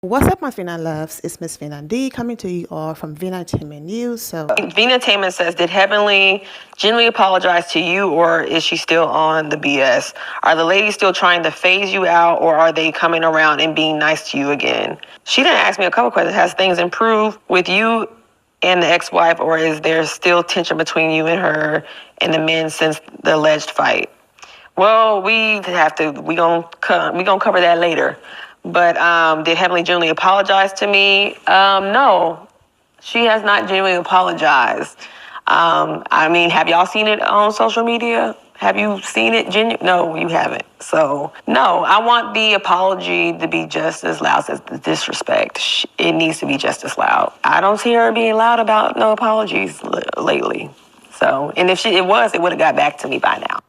What's up, my Vina loves? It's Miss Vina D coming to you all from Vina Entertainment News. Vina Entertainment says, did Heavenly genuinely apologize to you, or is she still on the BS? Are the ladies still trying to phase you out, or are they coming around and being nice to you again? She didn't ask me a couple questions. Has things improved with you and the ex-wife, or is there still tension between you and her and the men since the alleged fight? Well, we gonna cover that later. But did Heavenly genuinely apologize to me? No, she has not genuinely apologized. I mean, have y'all seen it on social media? Have you seen it? No, you haven't. So, no, I want the apology to be just as loud as the disrespect. It needs to be just as loud. I don't see her being loud about no apologies lately. So, and if it would have got back to me by now.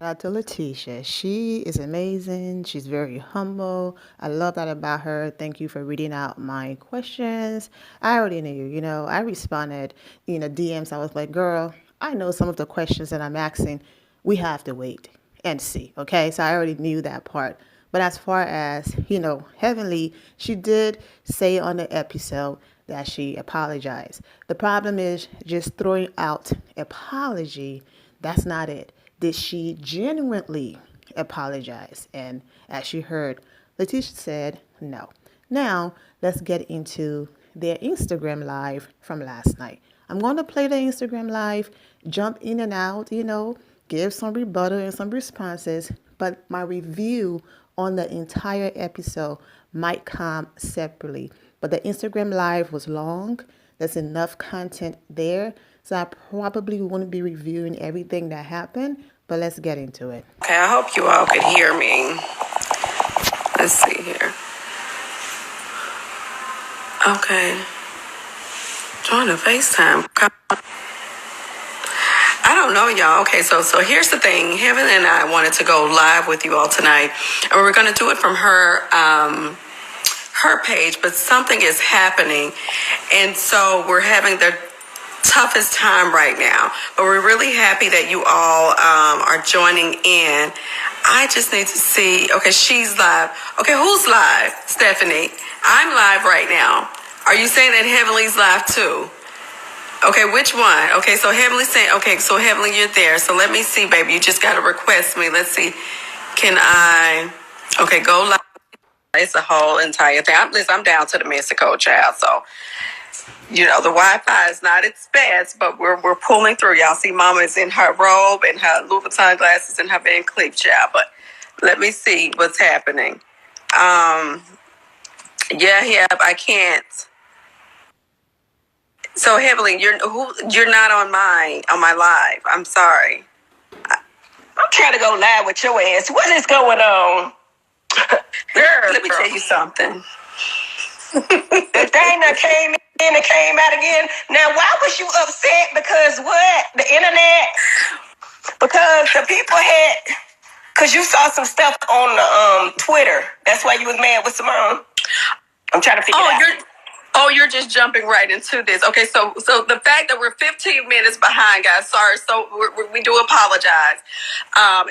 Shout out to Lateasha. She is amazing. She's very humble. I love that about her. Thank you for reading out my questions. I already knew, I responded, DMs. I was like, girl, I know some of the questions that I'm asking. We have to wait and see. Okay. So I already knew that part. But as far as, Heavenly, she did say on the episode that she apologized. The problem is just throwing out apology. That's not it. Did she genuinely apologize? And as you heard, Lateasha said no. Now, let's get into their Instagram live from last night. I'm going to play the Instagram live, jump in and out, give some rebuttal and some responses, but my review on the entire episode might come separately. But the Instagram live was long. There's enough content there. So I probably wouldn't be reviewing everything that happened, but let's get into it. Okay, I hope you all could hear me. Let's see here. Okay. Join the FaceTime. I don't know, y'all. Okay, so here's the thing. Heaven and I wanted to go live with you all tonight, and we're going to do it from her page, but something is happening, and so we're having the toughest time right now, but we're really happy that you all are joining in. I just need to see. Okay, she's live. Okay, who's live? Stephanie. I'm live right now. Are you saying that Heavenly's live too? Okay, which one? Okay, so Heavenly's saying, okay, so Heavenly, you're there. So let me see, baby. You just got to request me. Let's see. Can I? Okay, go live. It's a whole entire thing. I'm down to the Mexico, child. So, the Wi-Fi is not its best, but we're pulling through. Y'all see Mama is in her robe and her Louboutin glasses and her Van Cleef, child. But let me see what's happening. I can't. So Heavenly, you're not on my live. I'm sorry. I'm trying to go live with your ass. What is going on? Girl, let me tell you something. The thing that came in and came out again. Now, why was you upset? Because what? The internet? Because the people because you saw some stuff on the Twitter. That's why you was mad with Simone. I'm trying to figure it out. You're just jumping right into this. Okay, so the fact that we're 15 minutes behind, guys, sorry. So we do apologize.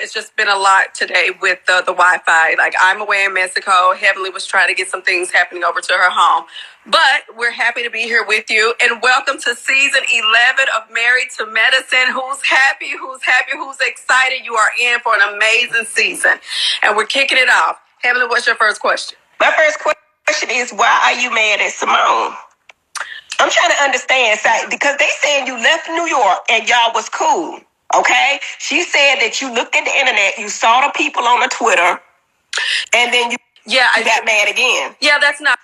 It's just been a lot today with the Wi-Fi. Like, I'm away in Mexico. Heavenly was trying to get some things happening over to her home. But we're happy to be here with you. And welcome to season 11 of Married to Medicine. Who's happy? Who's excited? You are in for an amazing season. And we're kicking it off. Heavenly, what's your first question? My first question is, why are you mad at Simone? I'm trying to understand, because they saying you left New York and y'all was cool, okay? She said that you looked at the internet, you saw the people on the Twitter, and then you got mad again. Yeah, that's not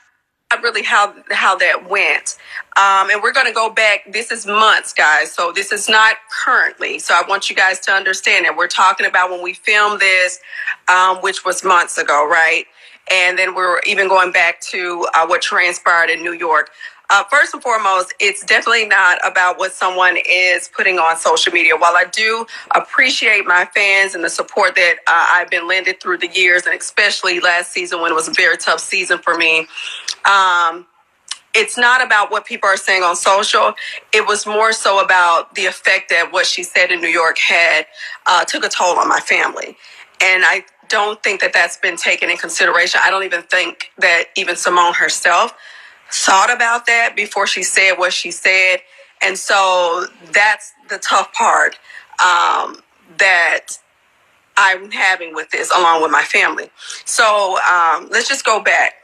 really how that went. And we're going to go back. This is months, guys. So this is not currently. So I want you guys to understand that we're talking about when we filmed this, which was months ago, right? And then we're even going back to what transpired in New York. First and foremost, it's definitely not about what someone is putting on social media. While I do appreciate my fans and the support that I've been lended through the years, and especially last season when it was a very tough season for me, it's not about what people are saying on social. It was more so about the effect that what she said in New York had took a toll on my family. And I don't think that that's been taken in consideration. I don't even think that even Simone herself thought about that before she said what she said. And so that's the tough part that I'm having with this, along with my family. So let's just go back.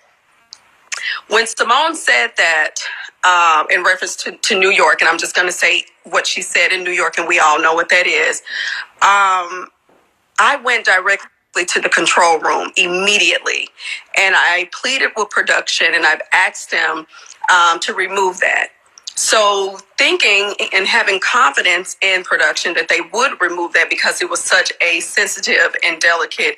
When Simone said that in reference to New York, and I'm just going to say what she said in New York, and we all know what that is, I went directly to the control room immediately, and I pleaded with production, and I've asked them to remove that. So thinking and having confidence in production that they would remove that because it was such a sensitive and delicate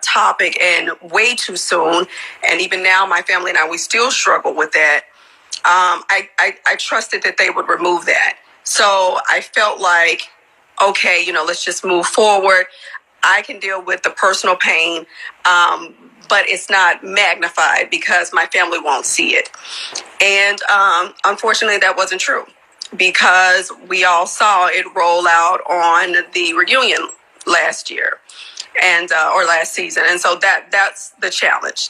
topic and way too soon. And even now, my family and I, we still struggle with that. I trusted that they would remove that. So I felt like, okay, let's just move forward. I can deal with the personal pain, but it's not magnified because my family won't see it. And unfortunately, that wasn't true because we all saw it roll out on the reunion last year and or last season. And so that's the challenge.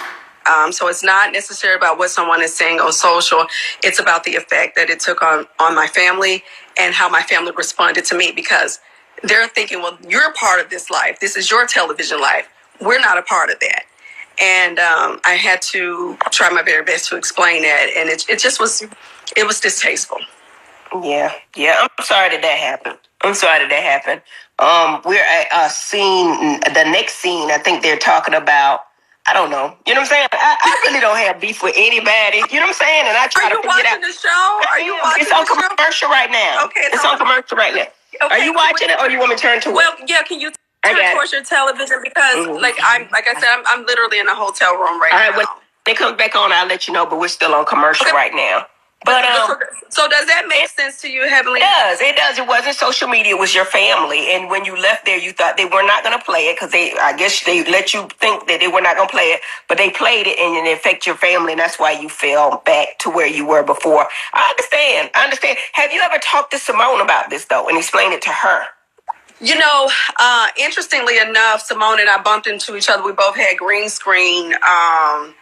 So it's not necessarily about what someone is saying on social. It's about the effect that it took on my family and how my family responded to me, because they're thinking, well, you're part of this life. This is your television life. We're not a part of that. And I had to try my very best to explain that. And it was distasteful. Yeah. I'm sorry that happened. We're at a scene, the next scene, I think they're talking about, I don't know. You know what I'm saying? I really don't have beef with anybody. You know what I'm saying? And I try to figure it out. Are you watching the show? Are you watching It's on commercial right now. Okay. It's on commercial right now. Okay. Are you watching it, or you want me to turn to it? Well, yeah, can you turn towards your television? Because like I said, I'm literally in a hotel room right now. When it comes back on, I'll let you know, but we're still on commercial right now. But so does that make sense to you, Heavenly? It does. It wasn't social media, it was your family. And when you left there, you thought they were not going to play it because I guess they let you think that they were not going to play it, but they played it and it affected your family, and that's why you fell back to where you were before. I understand. Have you ever talked to Simone about this, though, and explained it to her? Interestingly enough, Simone and I bumped into each other. We both had green screen a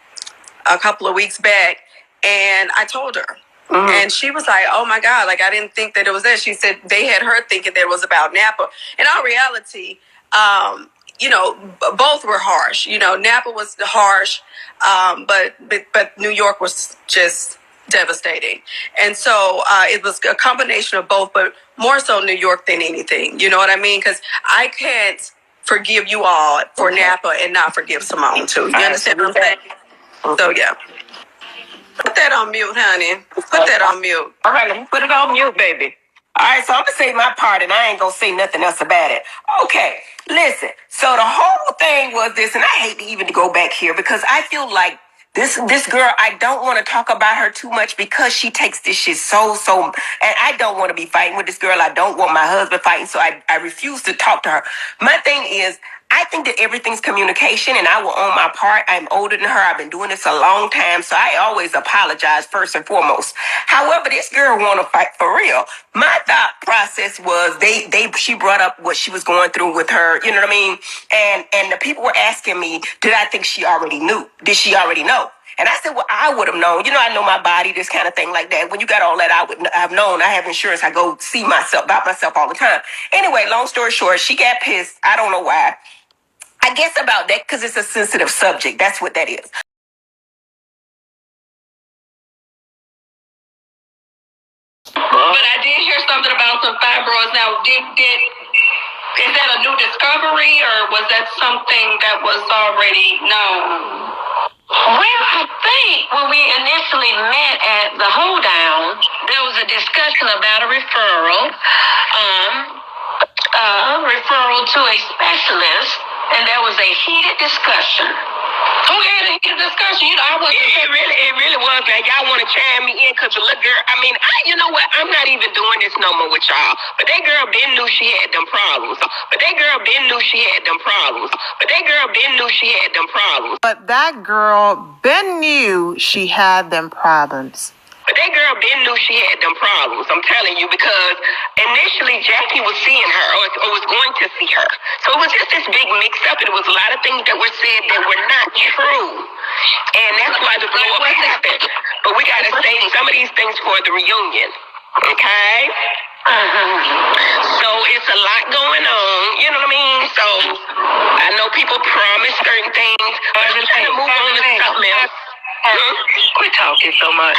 couple of weeks back, and I told her. And she was like, oh my God, like I didn't think that it was that. She said they had her thinking that it was about Napa. In all reality, both were harsh. Napa was harsh, but New York was just devastating. And so it was a combination of both, but more so New York than anything. You know what I mean? Because I can't forgive you all for Napa and not forgive Simone too. You understand what I'm saying? So yeah. Put that on mute, honey. Put that on mute. All right, let me put it on mute, baby. All right, so I'm going to say my part, and I ain't going to say nothing else about it. Okay, listen. So the whole thing was this, and I hate to even go back here because I feel like this girl, I don't want to talk about her too much because she takes this shit so, and I don't want to be fighting with this girl. I don't want my husband fighting, so I refuse to talk to her. My thing is, I think that everything's communication, and I will own my part. I'm older than her. I've been doing this a long time, so I always apologize first and foremost. However, this girl want to fight for real. My thought process was she brought up what she was going through with her, you know what I mean? And the people were asking me, did I think she already knew? Did she already know? And I said, well, I would have known. I know my body, this kind of thing like that. When you got all that, I would have known. I have insurance. I go see myself all the time. Anyway, long story short, she got pissed. I don't know why. I guess about that because it's a sensitive subject. That's what that is. But I did hear something about some fibroids. Now, is that a new discovery, or was that something that was already known? Well, I think when we initially met at the hoedown, there was a discussion about a referral to a specialist, and there was a heated discussion. Who had a heated discussion? I wasn't. It really was. Like, y'all want to chime me in because the little girl. I mean, you know what? I'm not even doing this no more with y'all. But that girl been knew she had them problems. But that girl been knew she had them problems. But that girl Ben knew she had them problems. But that girl Ben knew she had them problems, I'm telling you, because initially Jackie was seeing her or was going to see her. So it was just this big mix-up. It was a lot of things that were said that were not true. And that's why the blow-up happened. But we got to save some of these things for the reunion, okay? So it's a lot going on, you know what I mean? So I know people promise certain things, but I'm trying to move on to something else. Quit talking so much.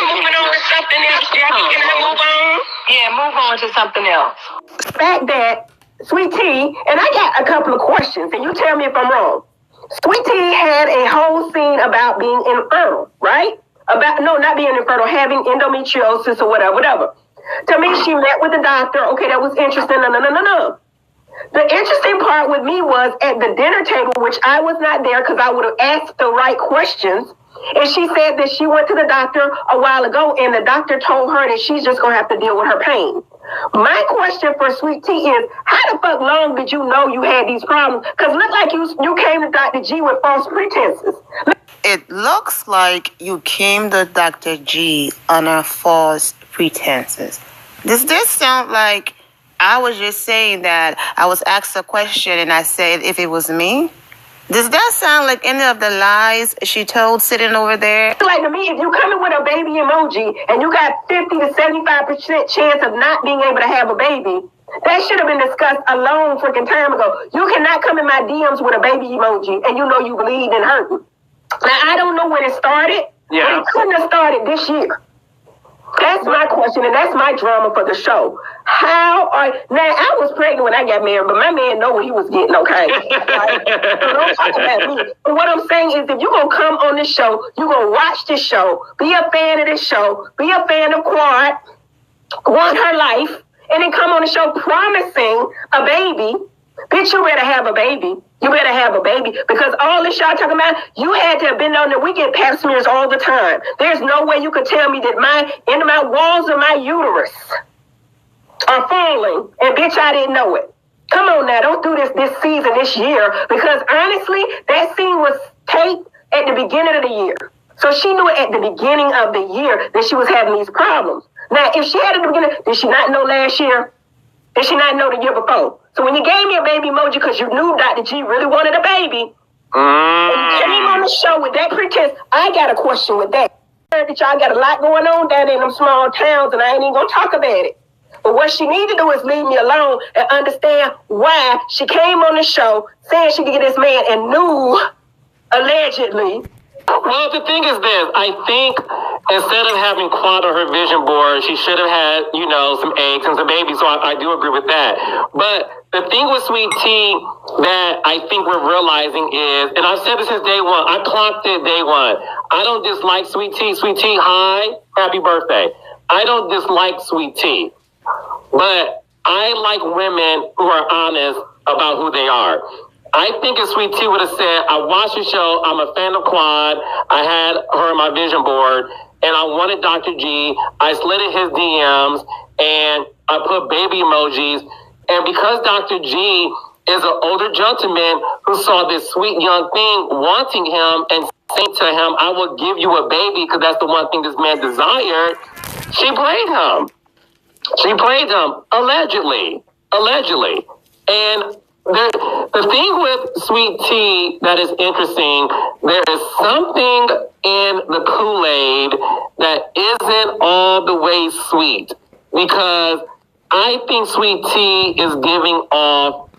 Moving on to something else, Jackie. Can I move on? Yeah, move on to something else. Fact that Sweet Tea, and I got a couple of questions, and you tell me if I'm wrong. Sweet Tea had a whole scene about being infertile, right? Not being infertile, having endometriosis or whatever. To me, she met with the doctor. Okay, that was interesting. No. The interesting part with me was at the dinner table, which I was not there because I would have asked the right questions. And she said that she went to the doctor a while ago and the doctor told her that she's just going to have to deal with her pain. My question for Sweet Tea is, how the fuck long did you know you had these problems? Because it looked like you came to Dr. G with false pretenses. It looks like you came to Dr. G under false pretenses. Does this sound like I was just saying that I was asked a question and I said if it was me? Does that sound like any of the lies she told sitting over there? Like to me, if you come in with a baby emoji and you got 50 to 75% chance of not being able to have a baby, that should have been discussed a long freaking time ago. You cannot come in my DMs with a baby emoji and you know you bleed and hurting. Now, I don't know when it started, but it couldn't have started this year. That's my question, and that's my drama for the show. Now, I was pregnant when I got married, but my man know what he was getting, okay? Right? So don't talk about me. But what I'm saying is if you're going to come on this show, you're going to watch this show, be a fan of this show, be a fan of Quad, want her life, and then come on the show promising a baby, bitch, you better have a baby. You better have a baby because all this y'all talking about, you had to have been on there. We get pap smears all the time. There's no way you could tell me that my walls of my uterus are falling, and bitch, I didn't know it. Come on now, don't do this season, this year, because honestly, that scene was taped at the beginning of the year. So she knew at the beginning of the year that she was having these problems. Now, if she had at the beginning, did she not know last year? Did she not know the year before? So when you gave me a baby emoji because you knew Dr. G really wanted a baby, and you came on the show with that pretense, I got a question with that. I heard that y'all got a lot going on down in them small towns, and I ain't even going to talk about it. But what she needed to do is leave me alone and understand why she came on the show saying she could get this man and knew, allegedly. Well, the thing is this. I think instead of having Quad on her vision board, she should have had, some eggs and some babies. So I do agree with that. But the thing with Sweet Tea that I think we're realizing is, and I've said this since day one, I clocked it day one. I don't dislike Sweet Tea. Sweet Tea, hi, happy birthday. I don't dislike Sweet Tea. But I like women who are honest about who they are. I think if Sweet Tea would have said, I watched the show, I'm a fan of Quad, I had her on my vision board, and I wanted Dr. G, I slid in his DMs, and I put baby emojis, and because Dr. G is an older gentleman who saw this sweet young thing wanting him and saying to him, I will give you a baby because that's the one thing this man desired, she played him. She played him, allegedly. And the thing with Sweet Tea that is interesting, there is something in the Kool-Aid that isn't all the way sweet. Because I think Sweet Tea is giving off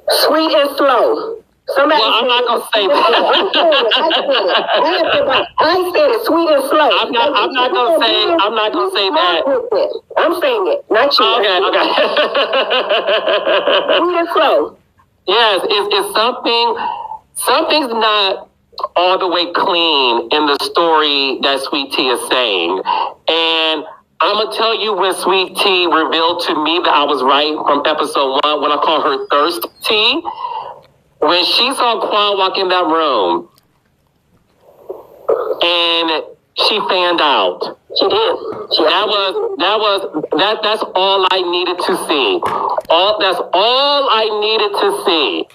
sweet and slow. Somebody I'm not going to say that. I said it, sweet and slow. I'm not going to say that. I'm saying it, not you. Okay. Sweet and slow. Yes, it's something's not all the way clean in the story that Sweet Tea is saying. And I'm going to tell you when Sweet Tea revealed to me that I was right from episode 1 when I call her Thirst Tea. When she saw Quad walk in that room and she fanned out. She did. That's all I needed to see. That's all I needed to see.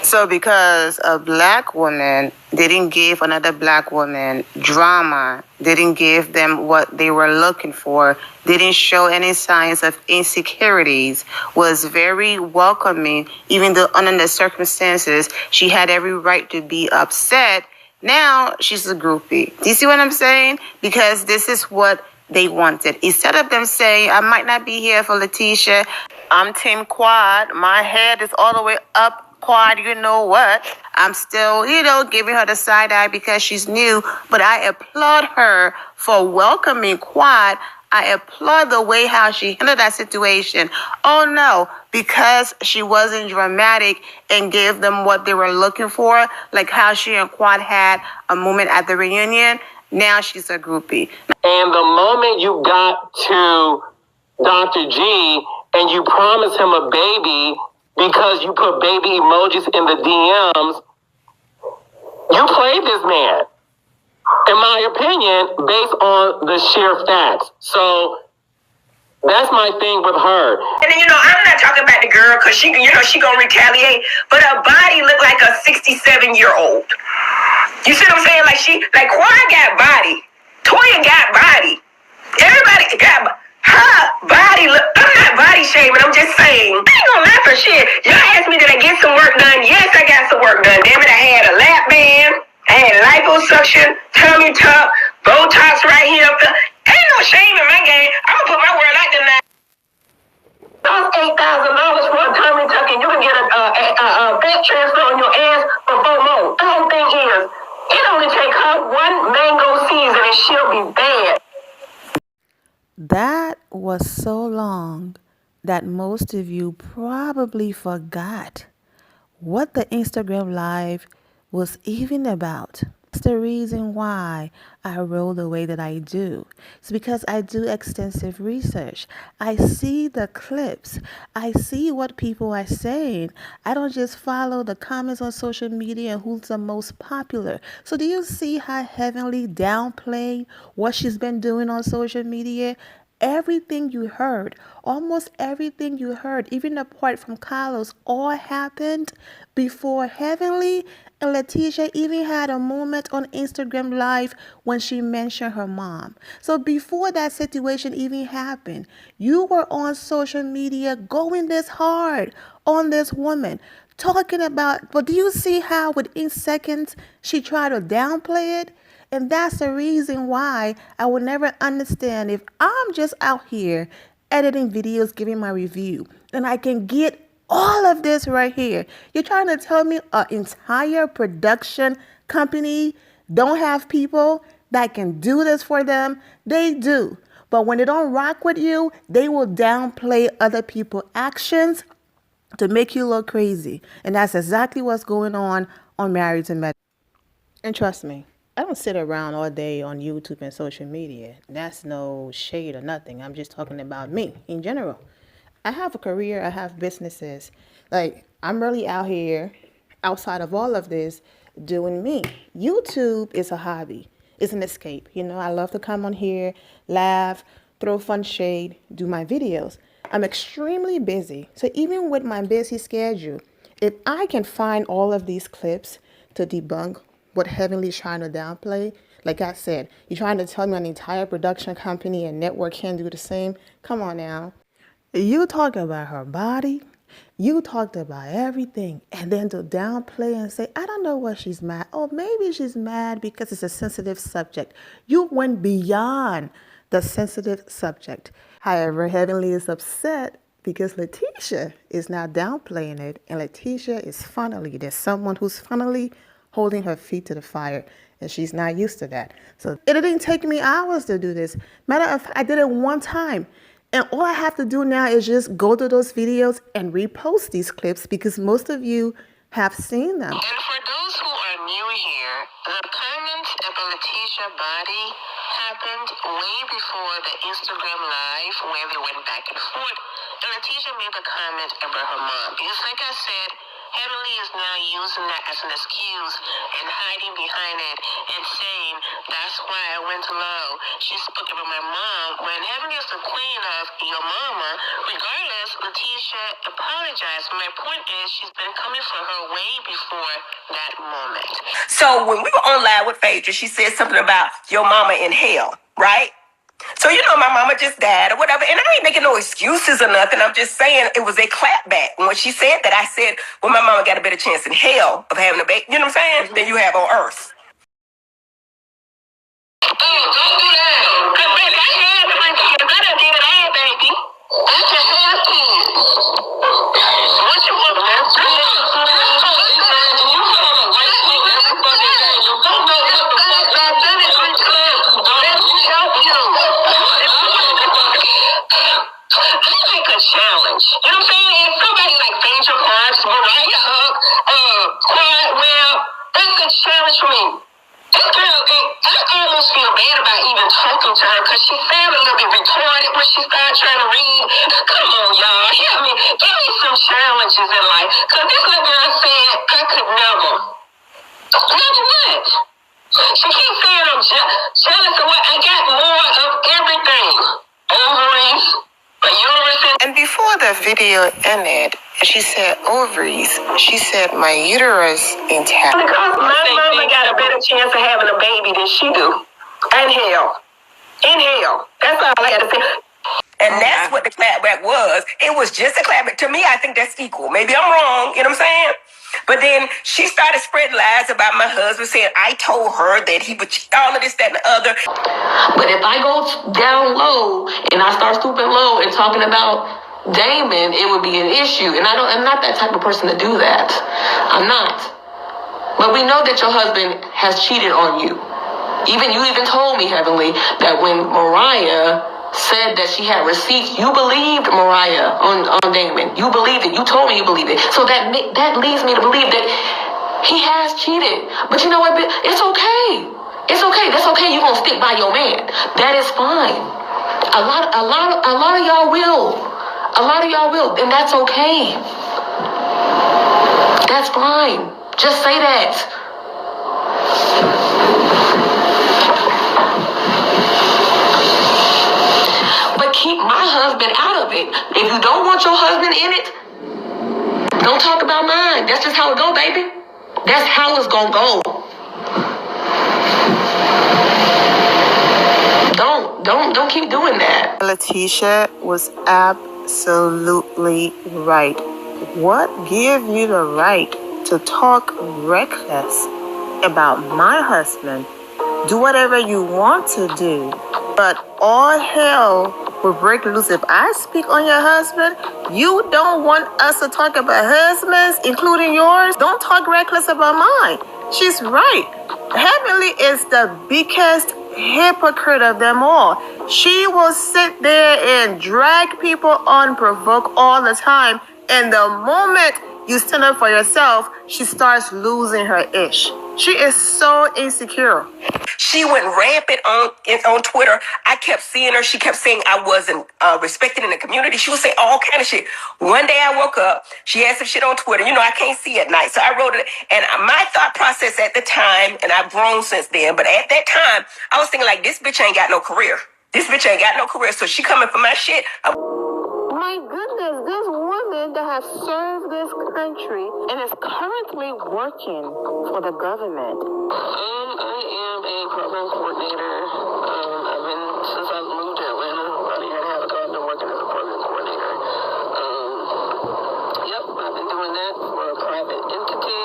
So because a black woman didn't give another black woman drama, didn't give them what they were looking for, didn't show any signs of insecurities, was very welcoming, even though under the circumstances she had every right to be upset, now she's a groupie. Do you see what I'm saying? Because this is what they wanted. Instead of them saying, I might not be here for Lateasha, I'm Team Quad, my head is all the way up Quad, you know what? I'm still, giving her the side eye because she's new, but I applaud her for welcoming Quad. I applaud the way how she handled that situation. Oh no, because she wasn't dramatic and gave them what they were looking for, like how she and Quad had a moment at the reunion. Now she's a groupie. And the moment you got to Dr. G and you promised him a baby because you put baby emojis in the DMs, you played this man, in my opinion, based on the sheer facts. So that's my thing with her. And then, I'm not talking about the girl because she gonna retaliate, but her body looked like a 67-year-old. You see what I'm saying? Like Quad got body. Toya got body. Everybody got body. Her body look. I'm not body shaming. I'm just saying. I ain't gonna laugh for shit. Y'all asked me did I get some work done? Yes, I got some work done. Damn it, I had a lap band. I had liposuction, tummy tuck, Botox right here. Ain't no shame in my game. I'm gonna put my word out there now. Cost $8,000 for a tummy tuck, and you can get a fat transfer on your ass for 4 months. The whole thing is, it only take her one mango season, and she'll be bad. That was so long that most of you probably forgot what the Instagram Live was even about. That's the reason why I roll the way that I do. It's because I do extensive research. I see the clips. I see what people are saying. I don't just follow the comments on social media and who's the most popular. So do you see how Heavenly downplayed what she's been doing on social media? Everything you heard, almost everything you heard, even the part from Carlos, all happened before Heavenly and Lateasha even had a moment on Instagram Live when she mentioned her mom. So before that situation even happened, you were on social media going this hard on this woman, talking about, but do you see how within seconds she tried to downplay it? And that's the reason why I will never understand if I'm just out here editing videos, giving my review, and I can get all of this right here. You're trying to tell me an entire production company don't have people that can do this for them? They do. But when they don't rock with you, they will downplay other people's actions to make you look crazy. And that's exactly what's going on Married to Medicine. And trust me, I don't sit around all day on YouTube and social media. That's no shade or nothing. I'm just talking about me in general. I have a career, I have businesses. Like, I'm really out here, outside of all of this, doing me. YouTube is a hobby, it's an escape. I love to come on here, laugh, throw fun shade, do my videos. I'm extremely busy. So even with my busy schedule, if I can find all of these clips to debunk what Heavenly's trying to downplay, like I said, you're trying to tell me an entire production company and network can't do the same? Come on now. You talk about her body, you talked about everything, and then to downplay and say, I don't know why she's mad. Oh, maybe she's mad because it's a sensitive subject. You went beyond the sensitive subject. However, Heavenly is upset because Lateasha is now downplaying it, and Lateasha is finally, there's someone who's finally holding her feet to the fire, and she's not used to that. So it didn't take me hours to do this. Matter of fact, I did it one time. And all I have to do now is just go to those videos and repost these clips because most of you have seen them. And for those who are new here, the comments about Lateasha body happened way before the Instagram Live where they went back and forth. And Lateasha made the comment about her mom. Because like I said, Heavenly is now using that as an excuse and hiding behind it and saying That's why I went low. She spoke about my mom. When heaven is the queen of your mama, regardless, Lateasha apologized. My point is, she's been coming for her way before that moment. So when we were on live with Phaedra, she said something about your mama in hell, right? So you know my mama just died or whatever, and I ain't making no excuses or nothing. I'm just saying it was a clapback. When she said that, I said, well, my mama got a better chance in hell of having a baby, you know what I'm saying, than you have on earth. Oh, don't do that. Cause baby, I had 3 kids. I done did it all, baby. I can have kids. What you want, man? Challenge. You know what I'm saying? If somebody like Danger Parks, Mariah Quad, well, that's a challenge for me. This girl, I almost feel bad about even talking to her because she sounded a little bit retarded when she started trying to read. Come on, y'all, help me. Give me some challenges in life. Because this little girl said I could never. Never what? She keeps saying I'm jealous of what? I got more of everything. Ovaries. And before the video ended, she said ovaries. She said my uterus intact. Because my mama got a better chance of having a baby than she do. In hell. In hell. That's all I had to say. And that's what the clapback was. It was just a clapback. To me, I think that's equal. Maybe I'm wrong, you know what I'm saying? But then she started spreading lies about my husband, saying I told her that he would all of this, that, and the other. But if I go down low and I start stooping low and talking about Damon, it would be an issue. And I'm not that type of person to do that. I'm not. But we know that your husband has cheated on you. You even told me, Heavenly, that when Mariah said that she had receipts, you believed Mariah on Damon. You believed it. You told me you believed it. So that leads me to believe that he has cheated. But you know what? It's okay. It's okay. That's okay. You're gonna stick by your man. That is fine. A lot of y'all will. A lot of y'all will, and that's okay. That's fine. Just say that. But keep my husband out of it. If you don't want your husband in it, don't talk about mine. That's just how it go, baby. That's how it's gonna go. Don't keep doing that. Lateasha was absolutely right. What give you the right to talk reckless about my husband? Do whatever you want to do, but all hell will break loose if I speak on your husband. You don't want us to talk about husbands, including yours. Don't talk reckless about mine. She's right. Heavenly is the biggest hypocrite of them all. She will sit there and drag people unprovoked all the time, and the moment you stand up for yourself, she starts losing her ish. She is so insecure. She went rampant on Twitter. I kept seeing her. She kept saying I wasn't respected in the community. She would say all kind of shit. One day I woke up. She had some shit on Twitter. You know, I can't see at night. So I wrote it. And my thought process at the time, and I've grown since then, but at that time, I was thinking like, this bitch ain't got no career. This bitch ain't got no career. So she coming for my shit. My goodness, this woman that has served this country and is currently working for the government. I am a program coordinator. I've been, since I moved to Atlanta, about a year and a half ago, I've been working as a program coordinator. Yep, I've been doing that for a private entity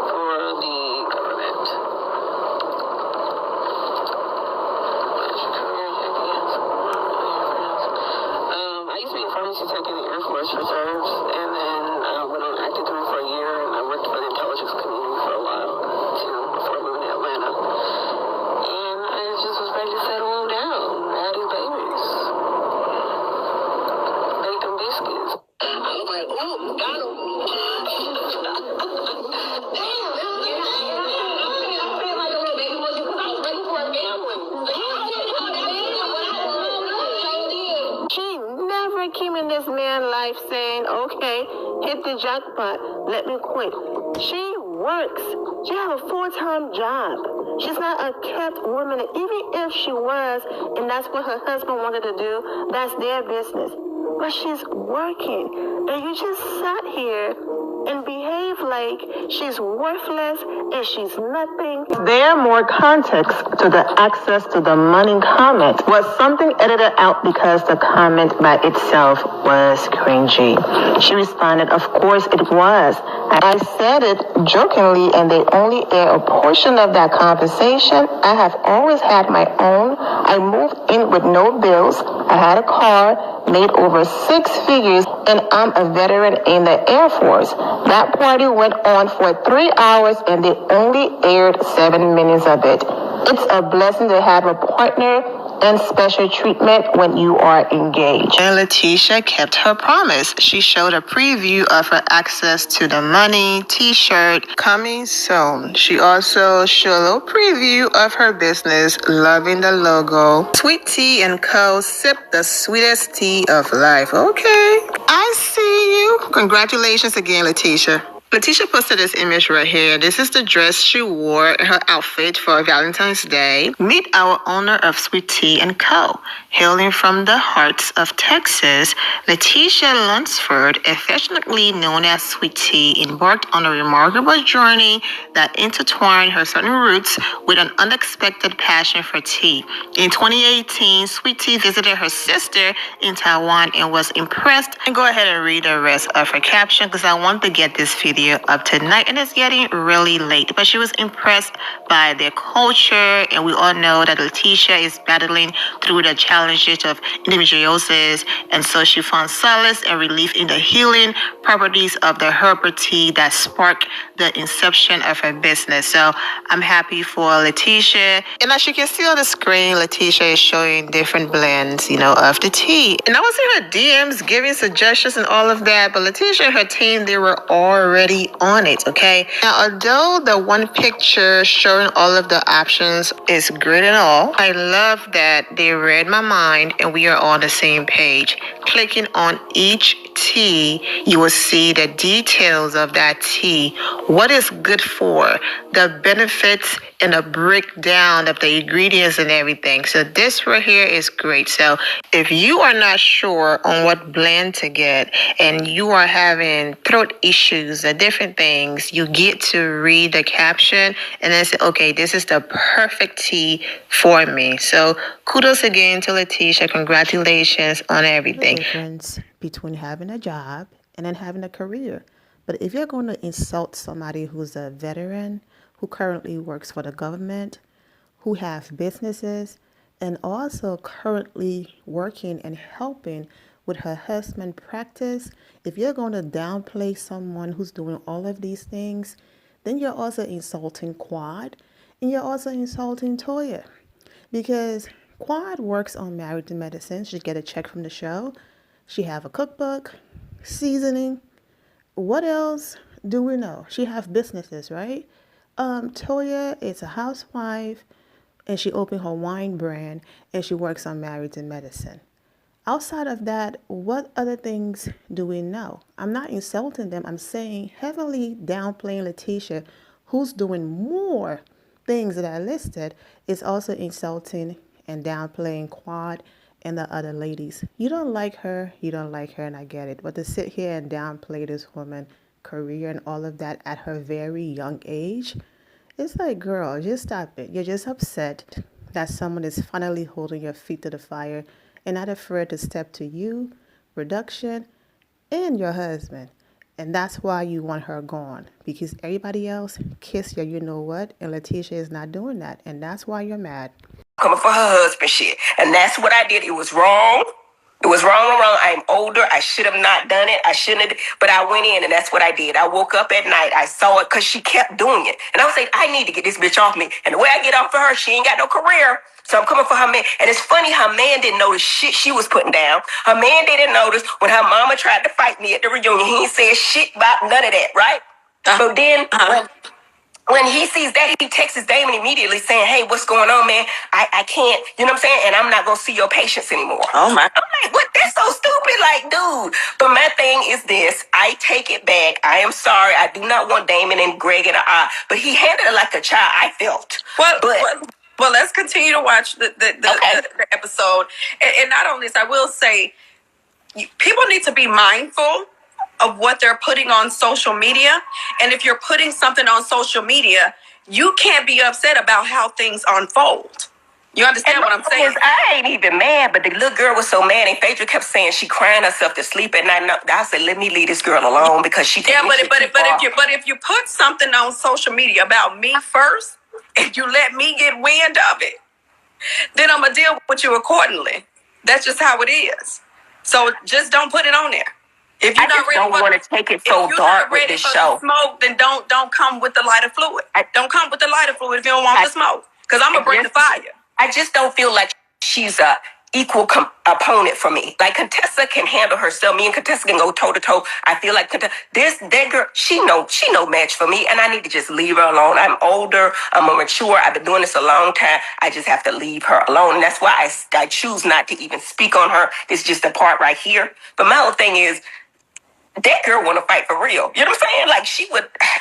for the government. I used to be a pharmacy tech in the Air Force Reserves, and then I went on active duty for a year, and I worked for the intelligence community for a while, too, before moving to Atlanta. And I just was ready to settle down, have these babies. Bake them biscuits. I was like, ooh, got him. Came in this man's life saying, okay, hit the jackpot, let me quit. She works. She has a full-time job. She's not a kept woman. Even if she was, and that's what her husband wanted to do, that's their business. But she's working. And you just sat here and behave like she's worthless and she's nothing. There more context to the access to the money comment. Was something edited out because the comment by itself was cringy? She responded, of course it was. I said it jokingly and they only air a portion of that conversation. I have always had my own. I moved in with no bills. I had a car, made over 6 figures, and I'm a veteran in the Air Force. That party went on for 3 hours and they only aired 7 minutes of it. It's a blessing to have a partner and special treatment when you are engaged. And Lateasha kept her promise. She showed a preview of her access to the money t-shirt coming soon. She also showed a little preview of her business, loving the logo. Sweet Tea and Co. Sip the sweetest tea of life. Okay, I see you. Congratulations again, Lateasha. Lateasha posted this image right here. This is the dress she wore, her outfit for Valentine's Day. Meet our owner of Sweet Tea & Co. Hailing from the hearts of Texas, Lateasha Lunsford, affectionately known as Sweet Tea, embarked on a remarkable journey that intertwined her southern roots with an unexpected passion for tea. In 2018, Sweet Tea visited her sister in Taiwan and was impressed. And go ahead and read the rest of her caption because I want to get this video up tonight and it's getting really late. But she was impressed by their culture, and we all know that Lateasha is battling through the challenges of endometriosis, and so she found solace and relief in the healing properties of the herbal tea that sparked the inception of her business. So I'm happy for Lateasha. And as you can see on the screen, Lateasha is showing different blends, of the tea. And I was in her DMs giving suggestions and all of that, but Lateasha and her team, they were already on it, okay? Now, although the one picture showing all of the options is great and all, I love that they read my mind and we are on the same page. Clicking on each tea, you will see the details of that tea, what it's good for, the benefits, and a breakdown of the ingredients and everything. So this right here is great. So if you are not sure on what blend to get and you are having throat issues or different things, you get to read the caption and then say, okay, this is the perfect tea for me. So kudos again to Lateasha. Congratulations on everything. The difference between having a job and then having a career. But if you're going to insult somebody who's a veteran, who currently works for the government, who have businesses, and also currently working and helping with her husband practice, if you're going to downplay someone who's doing all of these things, then you're also insulting Quad, and you're also insulting Toya. Because Quad works on Married to Medicine. She get a check from the show. She have a cookbook, seasoning. What else do we know? She have businesses, right? Toya is a housewife, and she opened her wine brand, and she works on Married to Medicine. Outside of that, what other things do we know? I'm not insulting them. I'm saying heavily downplaying Lateasha, who's doing more things that I listed, is also insulting and downplaying Quad and the other ladies. You don't like her, and I get it. But to sit here and downplay this woman's career and all of that at her very young age, it's like, girl, just stop it. You're just upset that someone is finally holding your feet to the fire and not afraid to step to you, production, and your husband. And that's why you want her gone, because everybody else kiss your you know what, and Lateasha is not doing that, and that's why you're mad. Coming for her husband shit. And that's what I did. It was wrong. It was wrong. I'm older. I should have not done it. I shouldn't have. But I went in and that's what I did. I woke up at night. I saw it because she kept doing it. And I was like, I need to get this bitch off me. And the way I get off of her, she ain't got no career. So I'm coming for her man. And it's funny how man didn't notice shit she was putting down. Her man didn't notice when her mama tried to fight me at the reunion. He ain't said shit about none of that, right? But then when he sees that, he texts Damon immediately saying, hey, what's going on, man? I can't, you know what I'm saying? And I'm not going to see your patients anymore. Oh, my. I'm like, what? That's so stupid. Like, dude. But my thing is this. I take it back. I am sorry. I do not want Damon and Greg in an eye. But he handled it like a child, I felt. Well, let's continue to watch the episode. And not only this, I will say, people need to be mindful of what they're putting on social media. And if you're putting something on social media, you can't be upset about how things unfold. You understand what I'm saying? I ain't even mad, but the little girl was so mad, and Phaedra kept saying she crying herself to sleep at night. And I said, let me leave this girl alone because she. Yeah, but if you put something on social media about me first, and you let me get wind of it, then I'm gonna deal with you accordingly. That's just how it is. So just don't put it on there. If you're not ready, don't want to take it so dark with this show. Smoke, then don't come with the lighter fluid. Don't come with the lighter fluid if you don't want the smoke, because I'm gonna bring the fire. I just don't feel like she's a equal opponent for me. Like Contessa can handle herself. Me and Contessa can go toe to toe. I feel like that girl, she no match for me, and I need to just leave her alone. I'm older. I'm mature. I've been doing this a long time. I just have to leave her alone, and that's why I choose not to even speak on her. It's just a part right here. But my whole thing is, that girl want to fight for real. You know what I'm saying? Like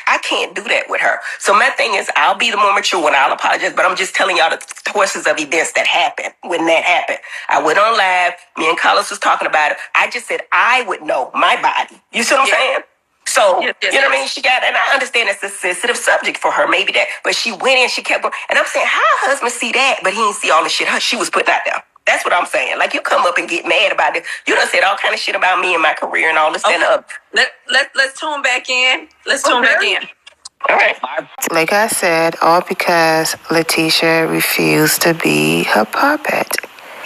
I can't do that with her. So my thing is, I'll be the more mature one. I'll apologize, but I'm just telling y'all the courses of events that happened when that happened. I went on live. Me and Carlos was talking about it. I just said I would know my body. You see what I'm saying? So, you know what I mean? And I understand it's a sensitive subject for her, maybe that, but she went in, she kept going. And I'm saying, how her husband see that, but he didn't see all the shit she was putting out there? That's what I'm saying. Like, you come up and get mad about it. You done said all kind of shit about me and my career and all this and up. Let's tune back in. Let's tune back in. All right. Like I said, all because Lateasha refused to be her puppet.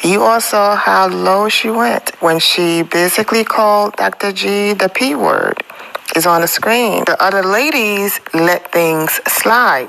You all saw how low she went when she basically called Dr. G the P word. Is on the screen. The other ladies let things slide.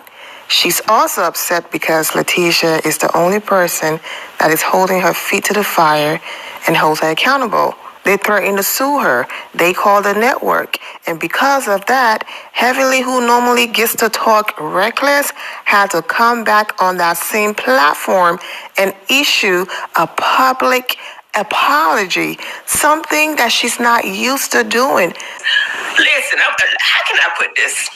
She's also upset because Lateasha is the only person that is holding her feet to the fire and holds her accountable. They threatened to sue her. They called the network. And because of that, Heavenly, who normally gets to talk reckless, had to come back on that same platform and issue a public apology, something that she's not used to doing. Listen, how can I put this?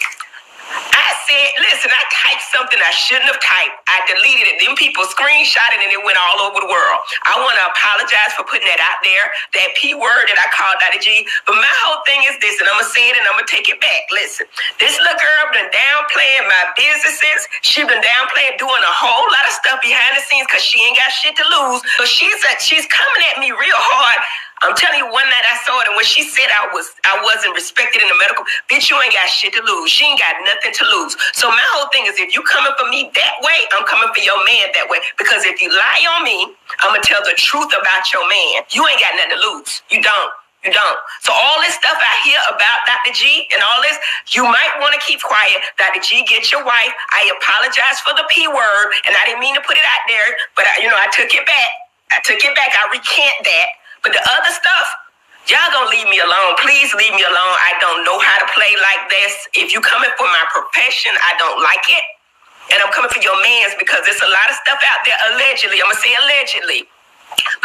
I said, listen, I typed something I shouldn't have typed. I deleted it. Them people screenshotted it and it went all over the world. I want to apologize for putting that out there, that P word that I called Dr. G. But my whole thing is this, and I'm going to say it and I'm going to take it back. Listen, this little girl been downplaying my businesses. She been downplaying doing a whole lot of stuff behind the scenes because she ain't got shit to lose. So she's coming at me real hard. I'm telling you, one night I saw it, and when she said I wasn't respected in the medical, bitch, you ain't got shit to lose. She ain't got nothing to lose. So my whole thing is, if you coming for me that way, I'm coming for your man that way. Because if you lie on me, I'm going to tell the truth about your man. You ain't got nothing to lose. You don't. You don't. So all this stuff I hear about Dr. G and all this, you might want to keep quiet. Dr. G, get your wife. I apologize for the P word, and I didn't mean to put it out there, but I took it back. I recant that. But the other stuff, y'all gonna leave me alone. Please leave me alone. I don't know how to play like this. If you coming for my profession, I don't like it. And I'm coming for your mans because there's a lot of stuff out there allegedly. I'm gonna say allegedly.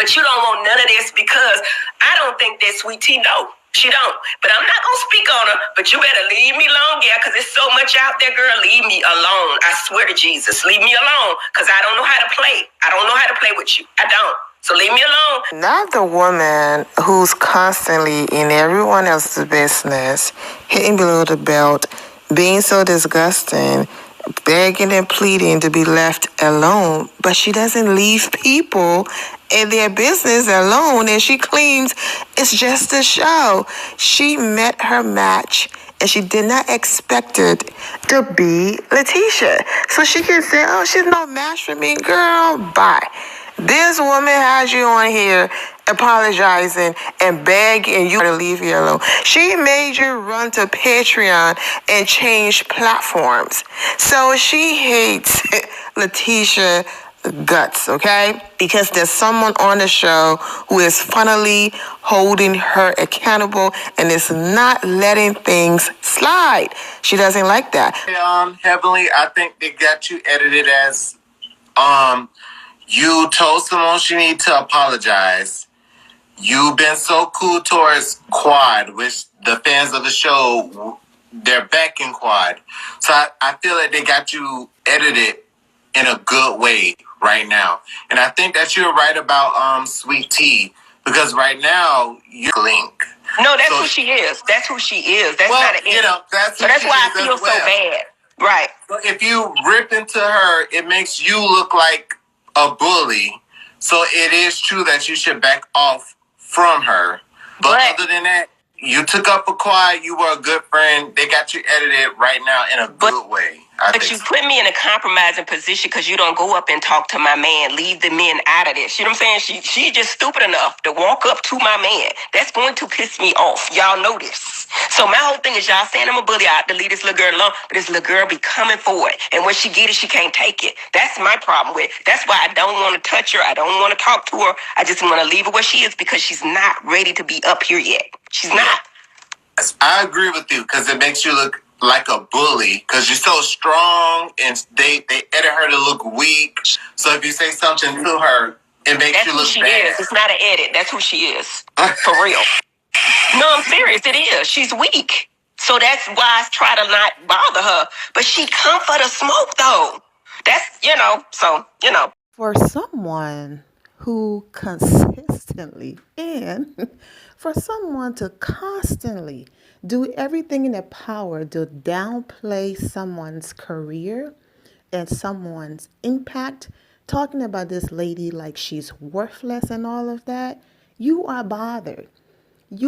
But you don't want none of this because I don't think that Sweet Tea know. She don't. But I'm not gonna speak on her. But you better leave me alone, yeah, because there's so much out there, girl. Leave me alone. I swear to Jesus. Leave me alone. Because I don't know how to play. I don't know how to play with you. I don't. So leave me alone. Not the woman who's constantly in everyone else's business, hitting below the belt, being so disgusting, begging and pleading to be left alone, but she doesn't leave people in their business alone, and she claims it's just a show. She met her match, and she did not expect it to be Lateasha. So she can say, oh, she's no match for me. Girl, bye. This woman has you on here apologizing and begging you to leave you alone. She made you run to Patreon and change platforms. So she hates Lateasha guts, okay? Because there's someone on the show who is funnily holding her accountable and is not letting things slide. She doesn't like that. Heavenly, I think they got you edited as you told someone she need to apologize. You've been so cool towards Quad, which the fans of the show, they're back in Quad. So I feel like they got you edited in a good way right now. And I think that you're right about Sweet Tea, because right now you link. No, that's who she is. That's who she is. That's not an edit. That's so that's why I feel so bad. Right. So if you rip into her, it makes you look like a bully. So it is true that you should back off from her. But other than that, you took up a Quad. You were a good friend. They got you edited right now in a good way. But you put me in a compromising position because you don't go up and talk to my man. Leave the men out of this. You know what I'm saying? She's just stupid enough to walk up to my man. That's going to piss me off. Y'all know this. So my whole thing is y'all saying I'm a bully. I have to leave this little girl alone. But this little girl be coming for it. And when she get it, she can't take it. That's my problem with it. That's why I don't want to touch her. I don't want to talk to her. I just want to leave her where she is because she's not ready to be up here yet. She's not. I agree with you because it makes you look like a bully because you're so strong and they edit her to look weak. So if you say something to her, it makes you look bad. That's who she is. It's not an edit. That's who she is. For real. No, I'm serious. It is. She's weak. So that's why I try to not bother her. But she come for the smoke, though. That's, For someone who consistently and for someone to constantly do everything in their power to downplay someone's career and someone's impact, talking about this lady like she's worthless and all of that, you are bothered.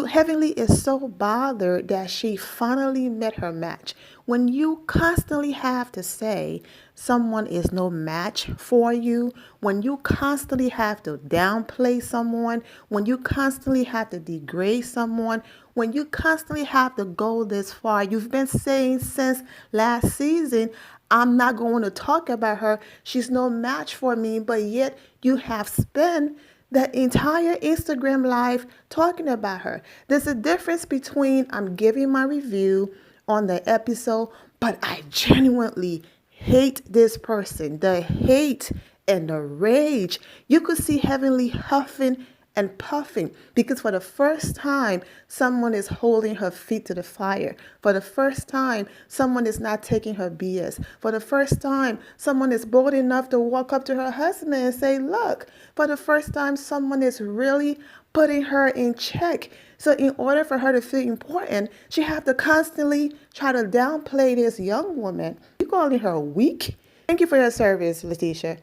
Heavenly is so bothered that she finally met her match. When you constantly have to say someone is no match for you, when you constantly have to downplay someone, when you constantly have to degrade someone, when you constantly have to go this far, you've been saying since last season, I'm not going to talk about her. She's no match for me, but yet you have spent the entire Instagram live talking about her. There's a difference between I'm giving my review on the episode, but I genuinely hate this person. The hate and the rage. You could see Heavenly huffing and puffing because for the first time, someone is holding her feet to the fire. For the first time, someone is not taking her BS. For the first time, someone is bold enough to walk up to her husband and say, look. For the first time, someone is really putting her in check. So in order for her to feel important, she have to constantly try to downplay this young woman. You calling her weak? Thank you for your service, Lateasha.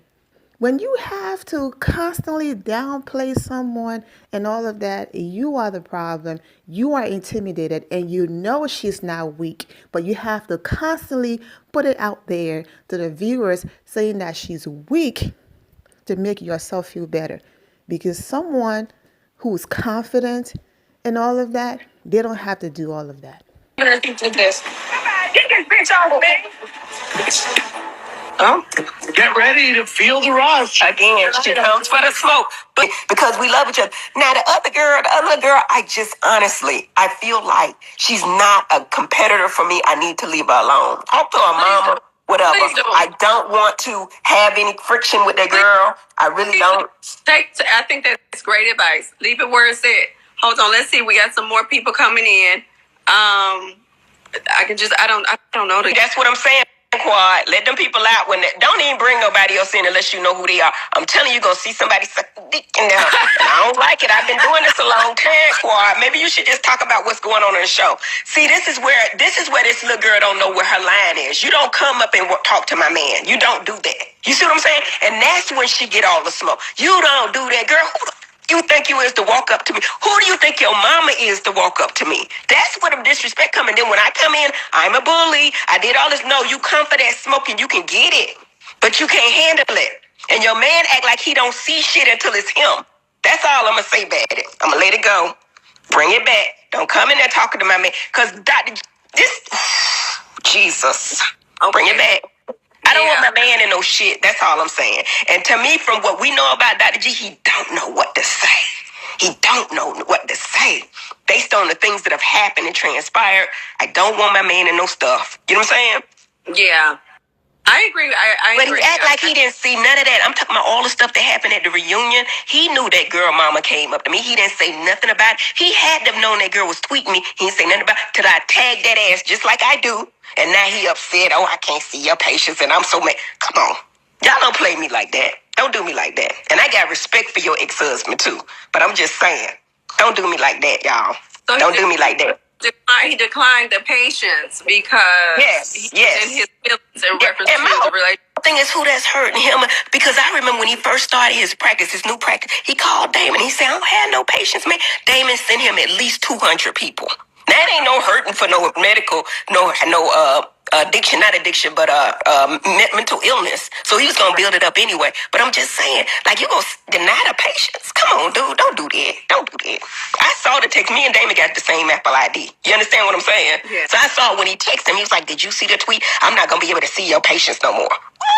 When you have to constantly downplay someone and all of that, you are the problem. You are intimidated and you know she's not weak, but you have to constantly put it out there to the viewers saying that she's weak to make yourself feel better. Because someone who's confident and all of that, they don't have to do all of that. Get this bitch off me. Oh. Get ready to feel the rush. Again, she comes for the smoke. But because we love each other. Now, the other girl, I feel like she's not a competitor for me. I need to leave her alone. Talk to her mama, whatever. I don't want to have any friction with that girl. I really don't. I think that's great advice. Leave it where it's at. Hold on, let's see. We got some more people coming in. I don't know. That's what I'm saying. Quad, let them people out when don't even bring nobody else in unless you know who they are. I'm telling you, gonna see somebody suck dick in there. I don't like it. I've been doing this a long time, Quad. Maybe you should just talk about what's going on in the show. See, this is where this little girl don't know where her line is. You don't come up and talk to my man. You don't do that. You see what I'm saying? And that's when she get all the smoke. You don't do that, girl. Who the you think you is to walk up to me? Who do you think your mama is to walk up to me? That's where the disrespect coming. Then when I come in, I'm a bully. I did all this. No, you come for that smoke and you can get it, but you can't handle it. And your man act like he don't see shit until it's him. That's all I'm gonna say about it. I'm gonna let it go. Bring it back. Don't come in there talking to my man. Cause Jesus. Bring it back. I don't want my man in no shit. That's all I'm saying. And to me, from what we know about Dr. G, he don't know what to say. He don't know what to say. Based on the things that have happened and transpired, I don't want my man in no stuff. You know what I'm saying? Yeah. I agree. I But agree. he act like he didn't see none of that. I'm talking about all the stuff that happened at the reunion. He knew that girl mama came up to me. He didn't say nothing about it. He had to have known that girl was tweeting me. He didn't say nothing about it till I tagged that ass just like I do. And now he upset. Oh, I can't see your patience and I'm so mad. Come on. Y'all don't play me like that. Don't do me like that. And I got respect for your ex-husband too. But I'm just saying, don't do me like that, y'all. So don't do me like that. He declined the patients because he was in his feelings in reference to the relationship. Thing is who that's hurting him, because I remember when he first started his practice, his new practice, he called Damon. He said, I don't have no patients, man. Damon sent him at least 200 people. That ain't no hurting for no medical, no addiction, not addiction, but mental illness. So he was gonna build it up anyway. But I'm just saying, like, you gonna deny the patients? Come on, dude, don't do that. Don't do that. I saw the text. Me and Damon got the same Apple ID. You understand what I'm saying? Yeah. So I saw when he texted him, he was like, did you see the tweet? I'm not gonna be able to see your patients no more.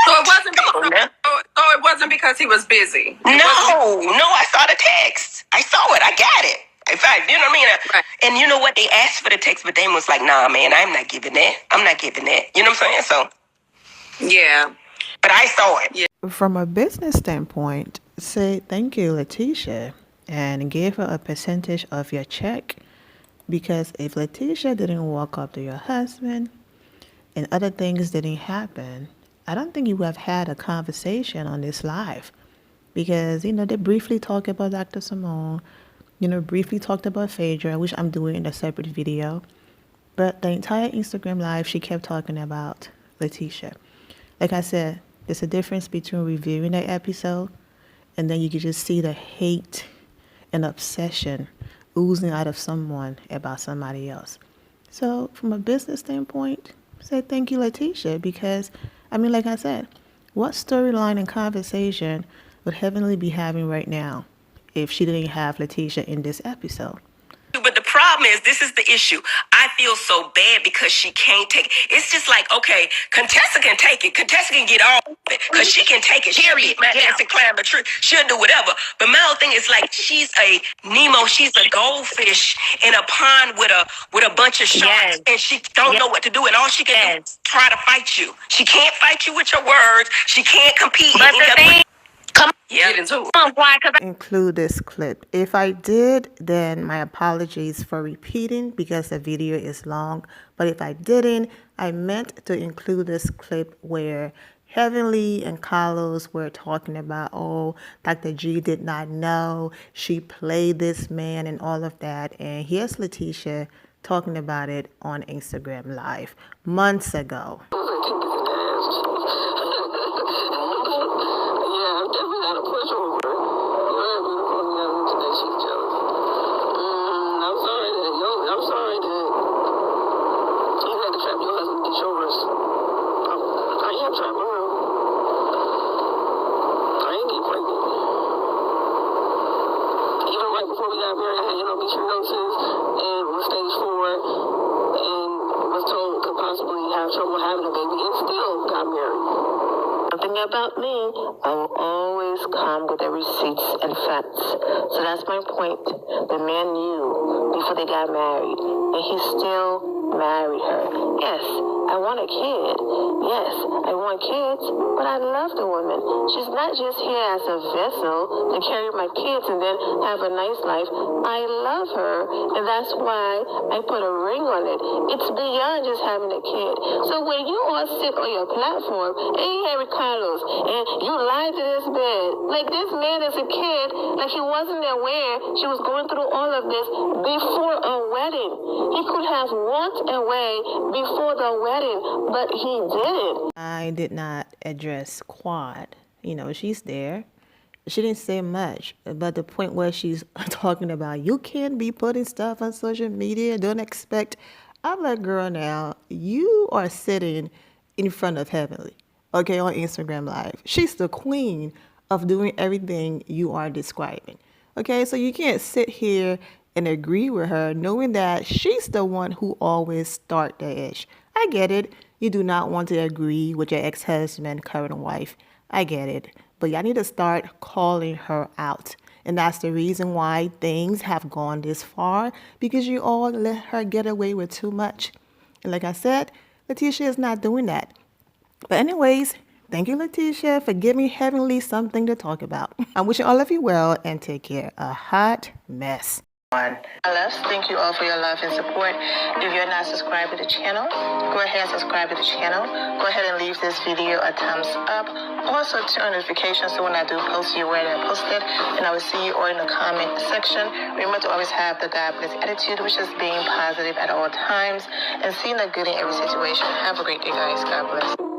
So it wasn't because he was busy. No, I saw the text. I saw it. I got it. In fact, you know what I mean? Right. And you know what? They asked for the text, but Damon was like, nah, man, I'm not giving that. I'm not giving that. You know what I'm saying? So, yeah. But I saw it. Yeah. From a business standpoint, say thank you, Lateasha, and give her a percentage of your check. Because if Lateasha didn't walk up to your husband and other things didn't happen, I don't think you would have had a conversation on this live. Because, they briefly talked about Dr. Simone, briefly talked about Phaedra, which I'm doing in a separate video. But the entire Instagram live, she kept talking about Lateasha. Like I said, there's a difference between reviewing that episode and then you can just see the hate and obsession oozing out of someone about somebody else. So from a business standpoint, say thank you, Lateasha, because, like I said, what storyline and conversation would Heavenly be having right now if she didn't have Lateasha in this episode? But the problem is, this is the issue. I feel so bad because she can't take it. It's just like, okay, Contessa can take it. Contessa can get all of it because she can take it. She'll beat my ass and climb a tree. She'll do whatever. But my whole thing is like, she's a Nemo. She's a goldfish in a pond with a bunch of sharks, and she don't know what to do. And all she can do is try to fight you. She can't fight you with your words. She can't compete. But the thing, Yeah. Include this clip. If I did, then my apologies for repeating because the video is long. But if I didn't, I meant to include this clip where Heavenly and Carlos were talking about, oh, Dr. G did not know she played this man and all of that. And here's Lateasha talking about it on Instagram Live months ago. about me, I will always come with the receipts and facts. So that's my point. The man knew before they got married, and he still married her. Yes, I want a kid. Yes, I want kids, but I love the woman. She's not just here as a vessel to carry my kids and then have a nice life. I love her, and that's why I put a ring on it. It's beyond just having a kid. So when you all sit on your platform, hey, Harry Carlos, and you lied to this man, like this man is a kid, like he wasn't aware she was going through all of this before a wedding. He could have walked away before the wedding, but he didn't. I did not address Quad. She's there. She didn't say much, but the point where she's talking about you can't be putting stuff on social media, don't expect. I'm like, girl, now you are sitting in front of Heavenly, okay, on Instagram Live. She's the queen of doing everything you are describing, okay? So you can't sit here and agree with her knowing that she's the one who always start the ish. I get it. You do not want to agree with your ex-husband, current wife. I get it. But y'all need to start calling her out. And that's the reason why things have gone this far, because you all let her get away with too much. And like I said, Lateasha is not doing that. But anyways, thank you, Lateasha, for giving Heavenly something to talk about. I'm wishing all of you well and take care. A hot mess. My loves, thank you all for your love and support. If you're not subscribed to the channel, go ahead and subscribe to the channel. Go ahead and leave this video a thumbs up. Also turn on notifications so when I do post, you're aware that I posted. And I will see you all in the comment section. Remember to always have the God bless attitude, which is being positive at all times and seeing the good in every situation. Have a great day, guys. God bless.